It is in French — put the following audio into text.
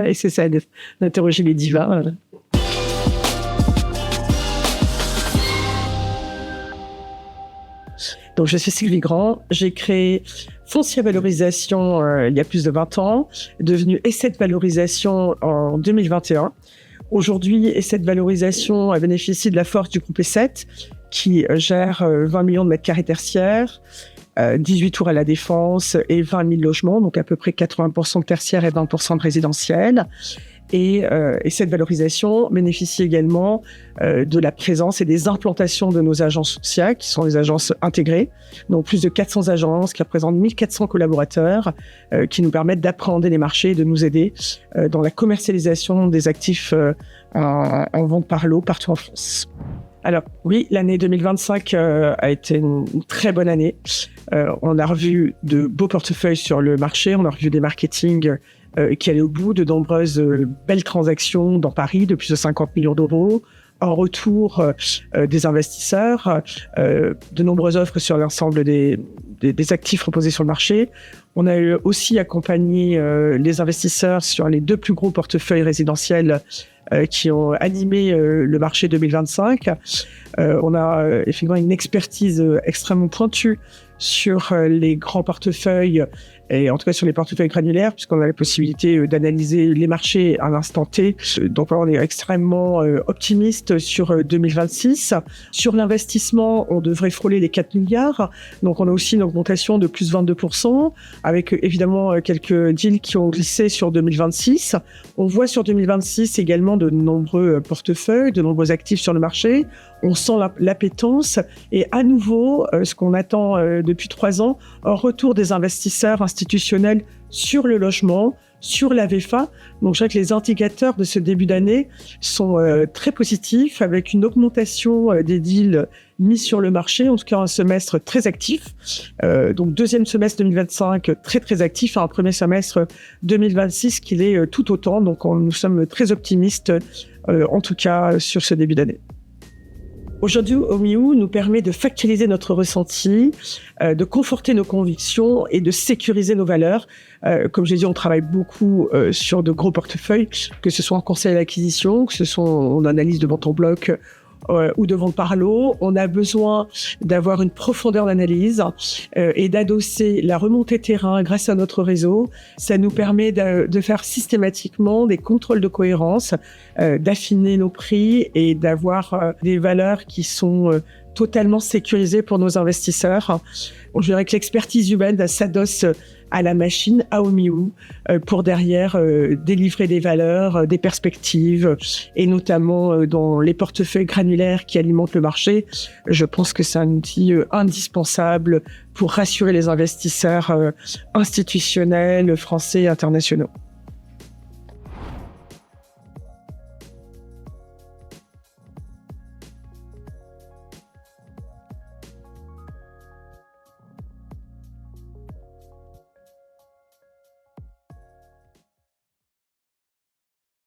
Et c'est ça, d'interroger les divas. Donc, je suis Sylvie Grand. J'ai créé Foncière Valorisation il y a plus de 20 ans, devenu Essai de Valorisation en 2021. Aujourd'hui, Essai de Valorisation bénéficie de la force du groupe E7 qui gère 20 millions de mètres carrés tertiaires, 18 tours à la Défense et 20 000 logements, donc à peu près 80% de tertiaire et 20% de résidentiel. Et cette valorisation bénéficie également de la présence et des implantations de nos agences foncières, qui sont des agences intégrées, donc plus de 400 agences qui représentent 1400 collaborateurs, qui nous permettent d'appréhender les marchés et de nous aider dans la commercialisation des actifs en vente par lot partout en France. Alors oui, l'année 2025 a été une très bonne année. On a revu de beaux portefeuilles sur le marché, on a revu des marketing qui allaient au bout, de nombreuses belles transactions dans Paris de plus de 50 millions d'euros, en retour des investisseurs, de nombreuses offres sur l'ensemble des actifs reposés sur le marché. On a aussi accompagné les investisseurs sur les 2 plus gros portefeuilles résidentiels qui ont animé le marché 2025. On a effectivement une expertise extrêmement pointue sur les grands portefeuilles, et en tout cas sur les portefeuilles granulaires, puisqu'on a la possibilité d'analyser les marchés à l'instant T. Donc on est extrêmement optimiste sur 2026. Sur l'investissement, on devrait frôler les 4 milliards. Donc on a aussi une augmentation de plus 22%, avec évidemment quelques deals qui ont glissé sur 2026. On voit sur 2026 également de nombreux portefeuilles, de nombreux actifs sur le marché. On sent l'appétence et à nouveau, ce qu'on attend depuis 3 ans, un retour des investisseurs institutionnels sur le logement, sur la VFA. Donc, je dirais que les indicateurs de ce début d'année sont très positifs, avec une augmentation des deals mis sur le marché, en tout cas un semestre très actif. Donc, deuxième semestre 2025, très très actif, et un premier semestre 2026 qui l'est tout autant. Donc, nous sommes très optimistes, en tout cas, sur ce début d'année. Aujourd'hui, Omio nous permet de factoriser notre ressenti, de conforter nos convictions et de sécuriser nos valeurs. Comme je l'ai dit, on travaille beaucoup sur de gros portefeuilles, que ce soit en conseil à l'acquisition, que ce soit en analyse de vente en bloc ou de vente par lot. On a besoin d'avoir une profondeur d'analyse et d'adosser la remontée terrain grâce à notre réseau. Ça nous permet de faire systématiquement des contrôles de cohérence, d'affiner nos prix et d'avoir des valeurs qui sont totalement sécurisées pour nos investisseurs. Je dirais que l'expertise humaine s'adosse à la machine, à Omio, pour derrière délivrer des valeurs, des perspectives, et notamment dans les portefeuilles granulaires qui alimentent le marché. Je pense que c'est un outil indispensable pour rassurer les investisseurs institutionnels, français et internationaux.